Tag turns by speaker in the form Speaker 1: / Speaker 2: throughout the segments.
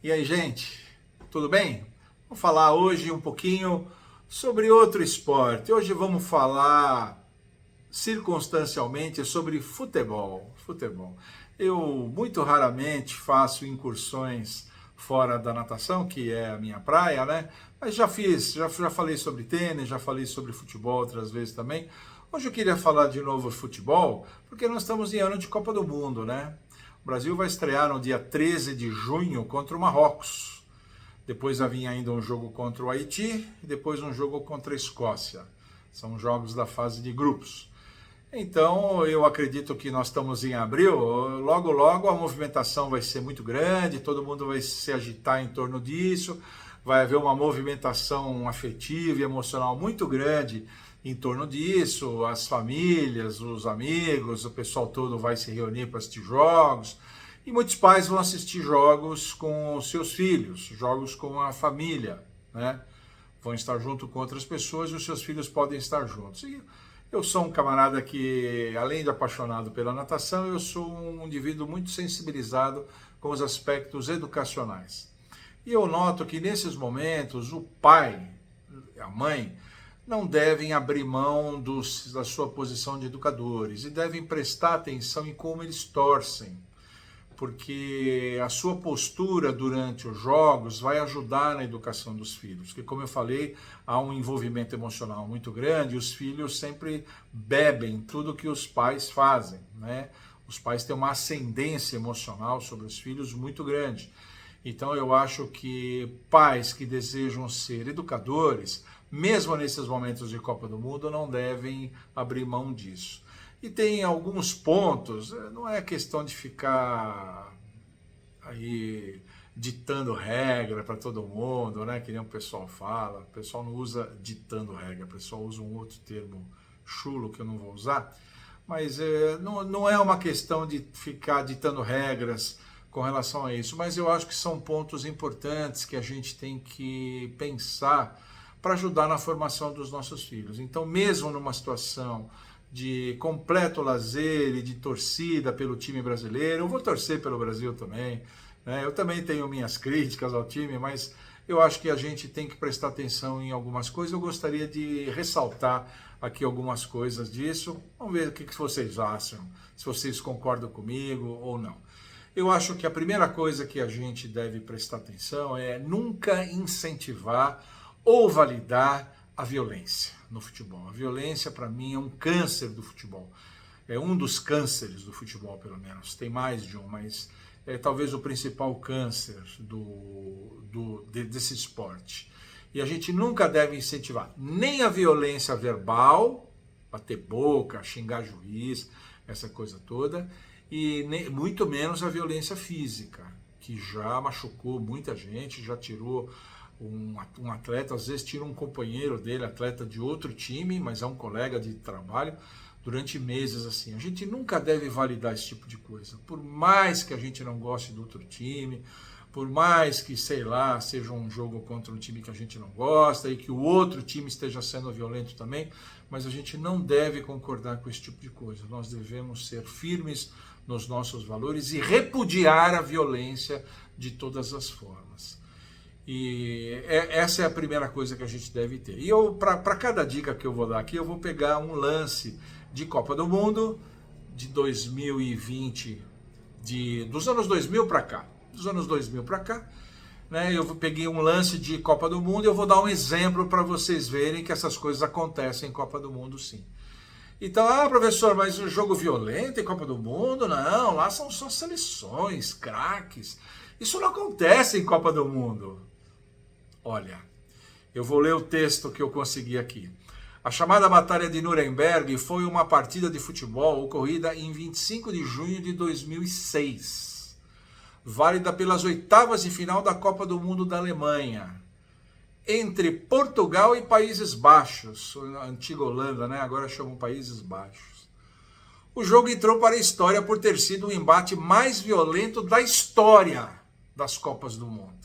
Speaker 1: E aí, gente, tudo bem? Vamos falar hoje um pouquinho sobre outro esporte. Hoje vamos falar circunstancialmente sobre futebol. Futebol. Eu muito raramente faço incursões fora da natação, que é a minha praia, né? Mas já fiz, já falei sobre tênis, já falei sobre futebol outras vezes também. Hoje eu queria falar de novo de futebol, porque nós estamos em ano de Copa do Mundo, né? O Brasil vai estrear no dia 13 de junho contra o Marrocos. Depois vai vir ainda um jogo contra o Haiti e depois um jogo contra a Escócia. São jogos da fase de grupos. Então, eu acredito que nós estamos em abril, logo logo a movimentação vai ser muito grande, todo mundo vai se agitar em torno disso, vai haver uma movimentação afetiva e emocional muito grande em torno disso, as famílias, os amigos, o pessoal todo vai se reunir para assistir jogos, e muitos pais vão assistir jogos com os seus filhos, jogos com a família, né? Vão estar junto com outras pessoas e os seus filhos podem estar juntos. E eu sou um camarada que, além de apaixonado pela natação, eu sou um indivíduo muito sensibilizado com os aspectos educacionais. E eu noto que nesses momentos o pai, a mãe, não devem abrir mão da sua posição de educadores e devem prestar atenção em como eles torcem, porque a sua postura durante os jogos vai ajudar na educação dos filhos, porque como eu falei, há um envolvimento emocional muito grande, e os filhos sempre bebem tudo que os pais fazem, né? Os pais têm uma ascendência emocional sobre os filhos muito grande. Então eu acho que pais que desejam ser educadores, mesmo nesses momentos de Copa do Mundo, não devem abrir mão disso. E tem alguns pontos, não é questão de ficar aí ditando regra para todo mundo, né? Que nem o pessoal fala. O pessoal não usa ditando regra, o pessoal usa um outro termo chulo que eu não vou usar. Mas não é uma questão de ficar ditando regras com relação a isso, mas eu acho que são pontos importantes que a gente tem que pensar para ajudar na formação dos nossos filhos. Então, mesmo numa situação de completo lazer e de torcida pelo time brasileiro, eu vou torcer pelo Brasil também, né? Eu também tenho minhas críticas ao time, mas eu acho que a gente tem que prestar atenção em algumas coisas. Eu gostaria de ressaltar aqui algumas coisas disso. Vamos ver o que vocês acham, se vocês concordam comigo ou não. Eu acho que a primeira coisa que a gente deve prestar atenção é nunca incentivar ou validar a violência no futebol. A violência, para mim, é um câncer do futebol. É um dos cânceres do futebol, pelo menos. Tem mais de um, mas é talvez o principal câncer desse esporte. E a gente nunca deve incentivar nem a violência verbal, bater boca, xingar juiz, essa coisa toda, e muito menos a violência física, que já machucou muita gente, já tirou um atleta, às vezes tira um companheiro dele, atleta de outro time, mas é um colega de trabalho, durante meses assim. A gente nunca deve validar esse tipo de coisa, por mais que a gente não goste do outro time, por mais que, sei lá, seja um jogo contra um time que a gente não gosta e que o outro time esteja sendo violento também, mas a gente não deve concordar com esse tipo de coisa. Nós devemos ser firmes nos nossos valores e repudiar a violência de todas as formas. E essa é a primeira coisa que a gente deve ter. E eu, para cada dica que eu vou dar aqui, eu vou pegar um lance de Copa do Mundo de 2020, dos anos 2000 para cá. Dos anos 2000 para cá, né? Eu peguei um lance de Copa do Mundo e eu vou dar um exemplo para vocês verem que essas coisas acontecem em Copa do Mundo, sim. Então, professor, mas o jogo violento em Copa do Mundo? Não, lá são só seleções, craques. Isso não acontece em Copa do Mundo. Olha, eu vou ler o texto que eu consegui aqui. A chamada Batalha de Nuremberg foi uma partida de futebol ocorrida em 25 de junho de 2006, válida pelas oitavas de final da Copa do Mundo da Alemanha, entre Portugal e Países Baixos, a antiga Holanda, né? Agora chamam Países Baixos. O jogo entrou para a história por ter sido o embate mais violento da história das Copas do Mundo,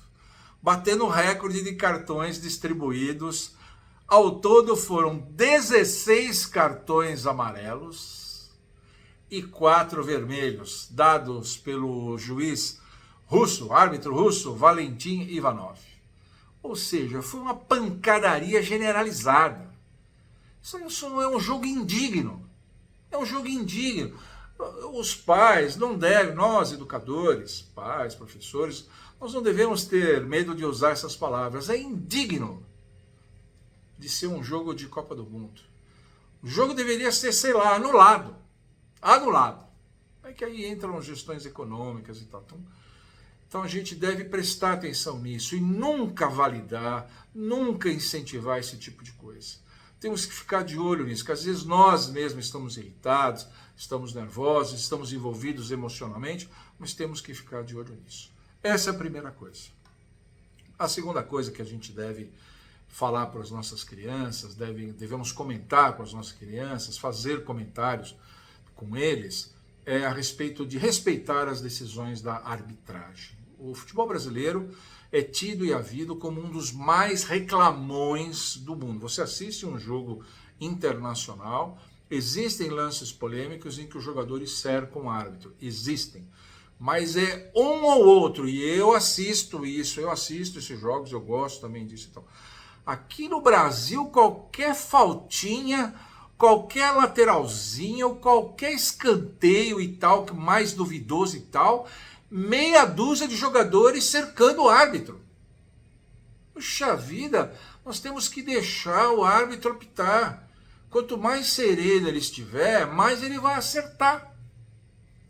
Speaker 1: batendo o recorde de cartões distribuídos. Ao todo foram 16 cartões amarelos e 4 vermelhos, dados pelo juiz árbitro russo, Valentin Ivanov. Ou seja, foi uma pancadaria generalizada. Isso não é um jogo indigno. É um jogo indigno. Os pais não devem, nós educadores, pais, professores, nós não devemos ter medo de usar essas palavras. É indigno de ser um jogo de Copa do Mundo. O jogo deveria ser, sei lá, anulado. Anulado. É que aí entram gestões econômicas e tal. Então a gente deve prestar atenção nisso e nunca validar, nunca incentivar esse tipo de coisa. Temos que ficar de olho nisso, porque às vezes nós mesmos estamos irritados, estamos nervosos, estamos envolvidos emocionalmente, mas temos que ficar de olho nisso. Essa é a primeira coisa. A segunda coisa que a gente deve falar para as nossas crianças, devemos comentar com as nossas crianças, fazer comentários com eles, é a respeito de respeitar as decisões da arbitragem. O futebol brasileiro é tido e havido como um dos mais reclamões do mundo. Você assiste um jogo internacional, existem lances polêmicos em que os jogadores cercam o árbitro. Existem. Mas é um ou outro, e eu assisto esses jogos, eu gosto também disso. Então, aqui no Brasil, qualquer faltinha, qualquer lateralzinha, ou qualquer escanteio e tal, que mais duvidoso e tal, meia dúzia de jogadores cercando o árbitro. Puxa vida, nós temos que deixar o árbitro apitar. Quanto mais sereno ele estiver, mais ele vai acertar.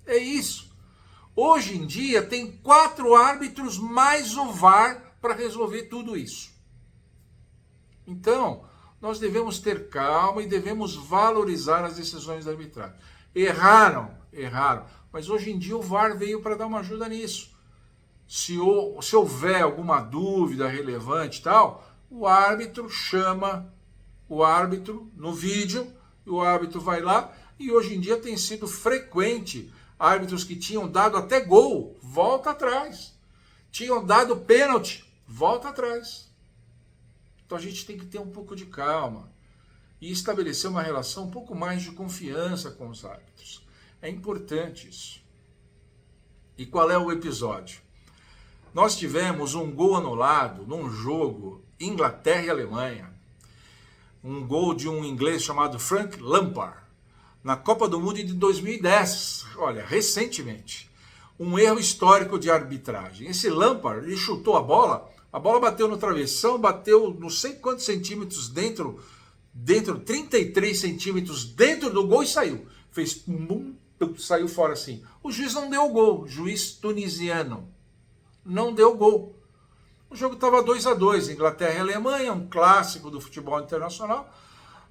Speaker 1: É isso. Hoje em dia tem 4 árbitros mais o VAR para resolver tudo isso. Então, nós devemos ter calma e devemos valorizar as decisões da arbitragem. Erraram. Mas hoje em dia o VAR veio para dar uma ajuda nisso. Se houver alguma dúvida relevante e tal, o árbitro chama o árbitro no vídeo, e o árbitro vai lá, e hoje em dia tem sido frequente árbitros que tinham dado até gol, volta atrás. Tinham dado pênalti, volta atrás. Então a gente tem que ter um pouco de calma e estabelecer uma relação um pouco mais de confiança com os árbitros. É importante isso. E qual é o episódio? Nós tivemos um gol anulado num jogo Inglaterra e Alemanha. Um gol de um inglês chamado Frank Lampard, na Copa do Mundo de 2010. Olha, recentemente. Um erro histórico de arbitragem. Esse Lampard, ele chutou a bola bateu no travessão, bateu não sei quantos centímetros dentro 33 centímetros dentro do gol e saiu. Fez pum, saiu fora assim. O juiz não deu o gol, juiz tunisiano. Não deu o gol. O jogo estava 2-2, Inglaterra e Alemanha, um clássico do futebol internacional.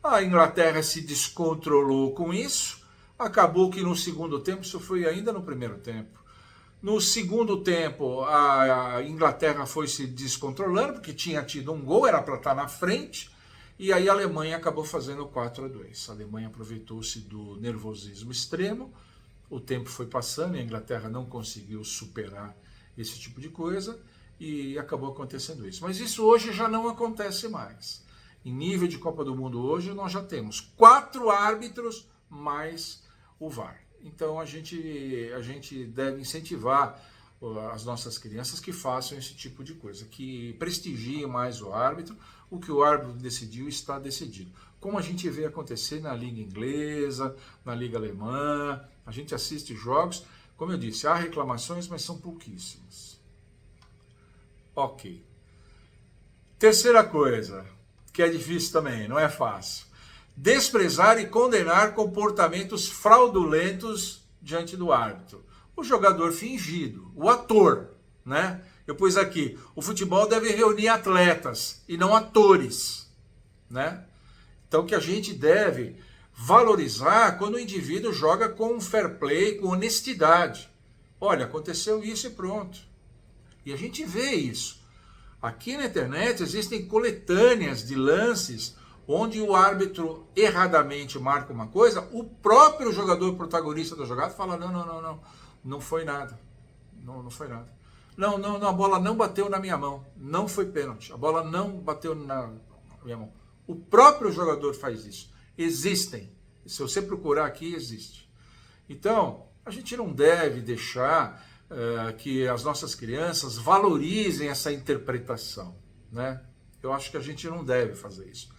Speaker 1: A Inglaterra se descontrolou com isso. Acabou que no segundo tempo, isso foi ainda no primeiro tempo. No segundo tempo, a Inglaterra foi se descontrolando, porque tinha tido um gol, era para estar na frente, e aí a Alemanha acabou fazendo 4-2. A Alemanha aproveitou-se do nervosismo extremo, o tempo foi passando, e a Inglaterra não conseguiu superar esse tipo de coisa, e acabou acontecendo isso. Mas isso hoje já não acontece mais. Em nível de Copa do Mundo hoje, nós já temos 4 árbitros mais o VAR. Então a gente deve incentivar as nossas crianças que façam esse tipo de coisa, que prestigiem mais o árbitro. O que o árbitro decidiu está decidido. Como a gente vê acontecer na Liga Inglesa, na Liga Alemã, a gente assiste jogos, como eu disse, há reclamações, mas são pouquíssimas. Ok. Terceira coisa, que é difícil também, não é fácil. Desprezar e condenar comportamentos fraudulentos diante do árbitro. O jogador fingido, o ator, né? Eu pus aqui, o futebol deve reunir atletas e não atores, né? Então que a gente deve valorizar quando o indivíduo joga com fair play, com honestidade. Olha, aconteceu isso e pronto. E a gente vê isso. Aqui na internet existem coletâneas de lances onde o árbitro erradamente marca uma coisa, o próprio jogador protagonista da jogada fala, não foi nada. Não foi nada. Não, a bola não bateu na minha mão. Não foi pênalti. A bola não bateu na minha mão. O próprio jogador faz isso. Existem. Se você procurar aqui, existe. Então, a gente não deve deixar que as nossas crianças valorizem essa interpretação, né? Eu acho que a gente não deve fazer isso.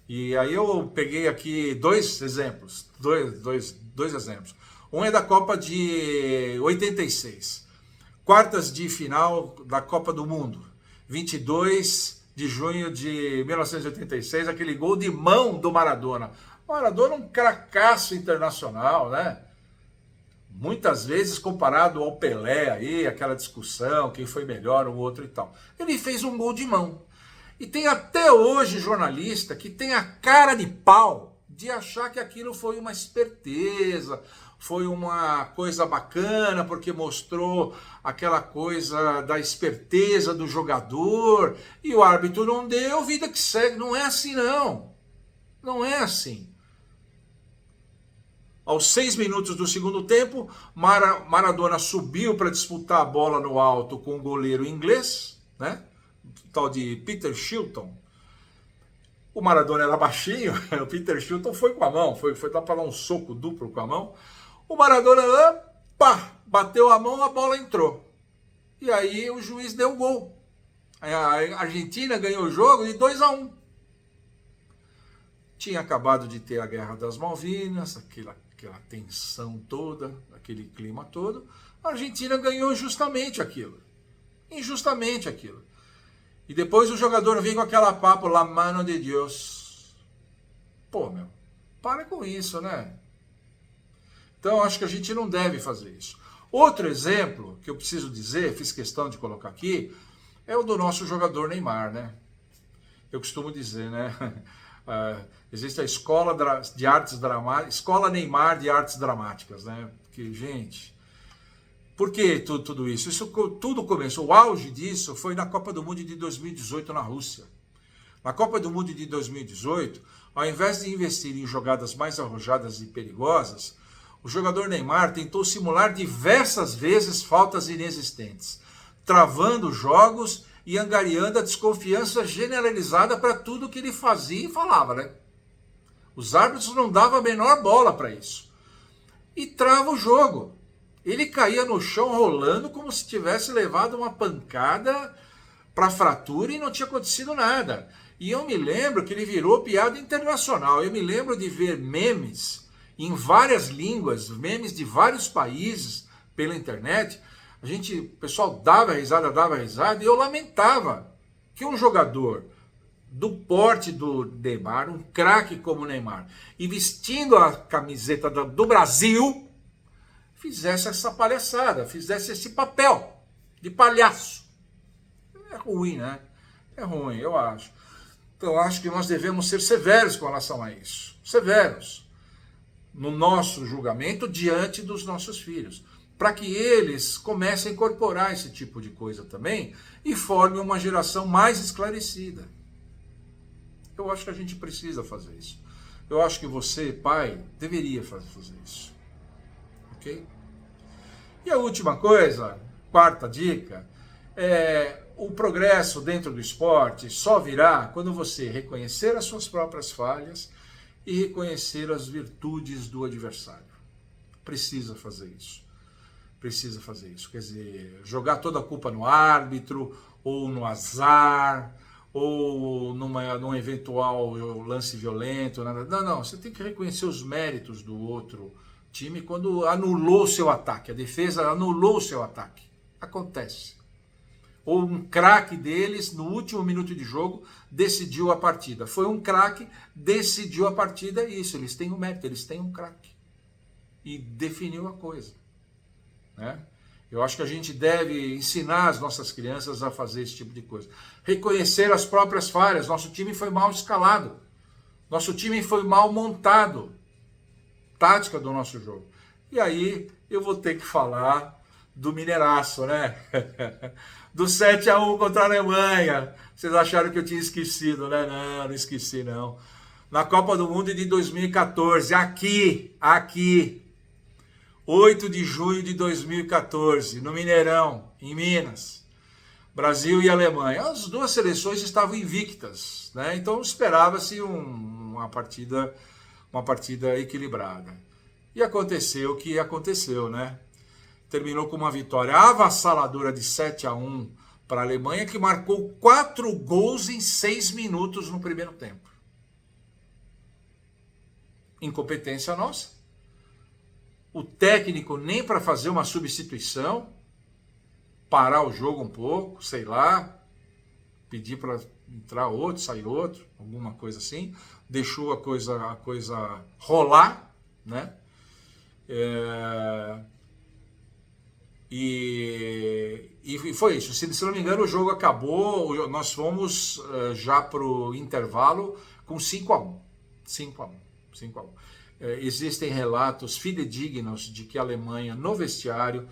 Speaker 1: E aí eu peguei aqui dois exemplos. Um é da Copa de 86, quartas de final da Copa do Mundo, 22 de junho de 1986, aquele gol de mão do Maradona. O Maradona é um cracaço internacional, né? Muitas vezes comparado ao Pelé aí, aquela discussão, quem foi melhor, o outro e tal. Ele fez um gol de mão. E tem até hoje jornalista que tem a cara de pau de achar que aquilo foi uma esperteza, foi uma coisa bacana, porque mostrou aquela coisa da esperteza do jogador, e o árbitro não deu, vida que segue. Não é assim, não. Não é assim. Aos 6 minutos do segundo tempo, Maradona subiu para disputar a bola no alto com o goleiro inglês, né? O tal de Peter Shilton. O Maradona era baixinho, o Peter Shilton foi com a mão, foi dar para dar um soco duplo com a mão. O Maradona lá, pá, bateu a mão, a bola entrou. E aí o juiz deu um gol. A Argentina ganhou o jogo de 2-1. Tinha acabado de ter a Guerra das Malvinas, aquela tensão toda, aquele clima todo. A Argentina ganhou justamente aquilo. Injustamente aquilo. E depois o jogador vem com aquela papo, la mano de Deus. Pô, meu, para com isso, né? Então, acho que a gente não deve fazer isso. Outro exemplo que eu preciso dizer, fiz questão de colocar aqui, é o do nosso jogador Neymar, né? Eu costumo dizer, né? Existe a Escola de Artes Dramáticas, Escola Neymar de Artes Dramáticas, né? Porque, gente, por que tudo isso? Isso tudo começou, o auge disso foi na Copa do Mundo de 2018 na Rússia. Na Copa do Mundo de 2018, ao invés de investir em jogadas mais arrojadas e perigosas, o jogador Neymar tentou simular diversas vezes faltas inexistentes, travando jogos e angariando a desconfiança generalizada para tudo que ele fazia e falava, né? Os árbitros não davam a menor bola para isso. E trava o jogo. Ele caía no chão rolando como se tivesse levado uma pancada para fratura e não tinha acontecido nada. E eu me lembro que ele virou piada internacional. Eu me lembro de ver memes em várias línguas, memes de vários países pela internet. O pessoal dava risada, e eu lamentava que um jogador do porte do Neymar, um craque como o Neymar, e vestindo a camiseta do Brasil, fizesse essa palhaçada, fizesse esse papel de palhaço. É ruim, né? É ruim, eu acho. Então, eu acho que nós devemos ser severos com relação a isso. Severos. No nosso julgamento diante dos nossos filhos. Para que eles comecem a incorporar esse tipo de coisa também e formem uma geração mais esclarecida. Eu acho que a gente precisa fazer isso. Eu acho que você, pai, deveria fazer isso. Ok? E a última coisa, quarta dica, o progresso dentro do esporte só virá quando você reconhecer as suas próprias falhas e reconhecer as virtudes do adversário. Precisa fazer isso. Precisa fazer isso. Quer dizer, jogar toda a culpa no árbitro, ou no azar, ou num eventual lance violento. Nada. Não. Você tem que reconhecer os méritos do outro time quando anulou o seu ataque. A defesa anulou o seu ataque. Acontece. Ou um craque deles, no último minuto de jogo, decidiu a partida. Foi um craque, decidiu a partida, e isso, eles têm um mérito, eles têm um craque. E definiu a coisa. Né? Eu acho que a gente deve ensinar as nossas crianças a fazer esse tipo de coisa. Reconhecer as próprias falhas. Nosso time foi mal escalado. Nosso time foi mal montado. Tática do nosso jogo. E aí eu vou ter que falar do Mineiraço, né? Do 7-1 contra a Alemanha. Vocês acharam que eu tinha esquecido, né? Não esqueci não. Na Copa do Mundo de 2014, aqui, 8 de junho de 2014, no Mineirão, em Minas, Brasil e Alemanha. As duas seleções estavam invictas, né? Então esperava-se uma partida equilibrada. E aconteceu o que aconteceu, né? terminou com uma vitória avassaladora de 7-1 para a Alemanha, que marcou 4 gols em 6 minutos no primeiro tempo. Incompetência nossa. O técnico nem para fazer uma substituição, parar o jogo um pouco, sei lá, pedir para entrar outro, sair outro, alguma coisa assim, deixou a coisa rolar, né? E foi isso. Se não me engano, o jogo acabou, nós fomos já para o intervalo com 5-1. 5-1. Existem relatos fidedignos de que a Alemanha, no vestiário,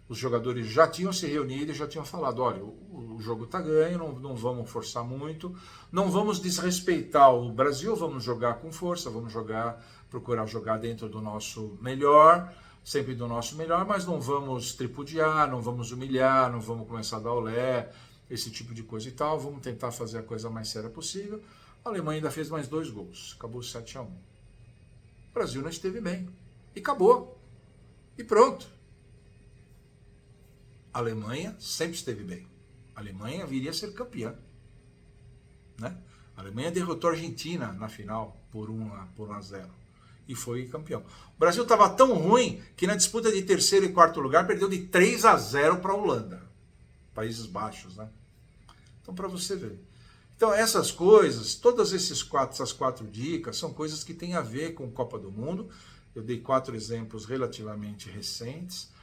Speaker 1: os jogadores já tinham se reunido e já tinham falado, olha, o jogo está ganho, não vamos forçar muito, não vamos desrespeitar o Brasil, vamos jogar com força, vamos procurar jogar dentro do nosso melhor, sempre do nosso melhor, mas não vamos tripudiar, não vamos humilhar, não vamos começar a dar olé, esse tipo de coisa e tal, vamos tentar fazer a coisa mais séria possível. A Alemanha ainda fez mais 2 gols, acabou 7-1. O Brasil não esteve bem, e acabou, e pronto. A Alemanha sempre esteve bem. A Alemanha viria a ser campeã, né? A Alemanha derrotou a Argentina na final por 1-0 e foi campeão. O Brasil estava tão ruim que na disputa de terceiro e quarto lugar perdeu de 3-0 para a Holanda, Países Baixos, né? Então, para você ver. Então, essas coisas, todas essas 4 dicas são coisas que têm a ver com Copa do Mundo. Eu dei 4 exemplos relativamente recentes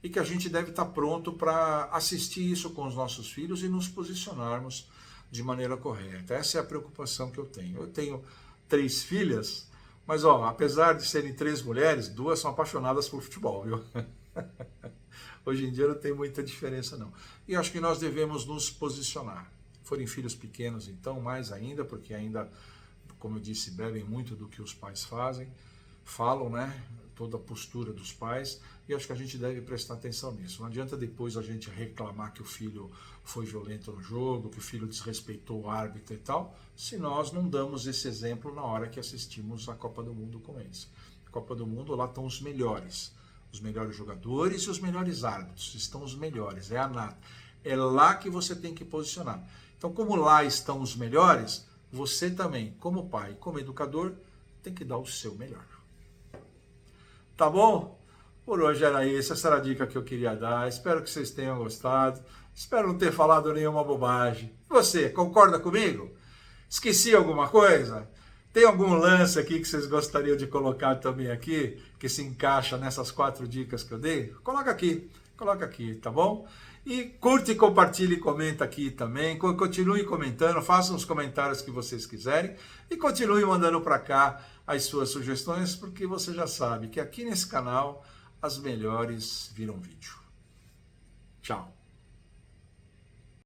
Speaker 1: e que a gente deve estar pronto para assistir isso com os nossos filhos e nos posicionarmos de maneira correta. Essa é a preocupação que eu tenho. Eu tenho 3 filhas, mas apesar de serem 3 mulheres, 2 são apaixonadas por futebol, viu? Hoje em dia não tem muita diferença não. E acho que nós devemos nos posicionar. Forem filhos pequenos, então, mais ainda, porque ainda, como eu disse, bebem muito do que os pais falam, né? Toda a postura dos pais, e acho que a gente deve prestar atenção nisso. Não adianta depois a gente reclamar que o filho foi violento no jogo, que o filho desrespeitou o árbitro e tal, se nós não damos esse exemplo na hora que assistimos a Copa do Mundo com eles. A Copa do Mundo, lá estão os melhores jogadores e os melhores árbitros, estão os melhores, é a nata. É lá que você tem que posicionar. Então, como lá estão os melhores, você também, como pai, como educador, tem que dar o seu melhor. Tá bom? Por hoje era isso, essa era a dica que eu queria dar. Espero que vocês tenham gostado. Espero não ter falado nenhuma bobagem. E você, concorda comigo? Esqueci alguma coisa? Tem algum lance aqui que vocês gostariam de colocar também aqui, que se encaixa nessas 4 dicas que eu dei? Coloca aqui, tá bom? E curte, compartilhe e comenta aqui também. Continue comentando, façam os comentários que vocês quiserem e continue mandando para cá as suas sugestões, porque você já sabe que aqui nesse canal as melhores viram vídeo. Tchau.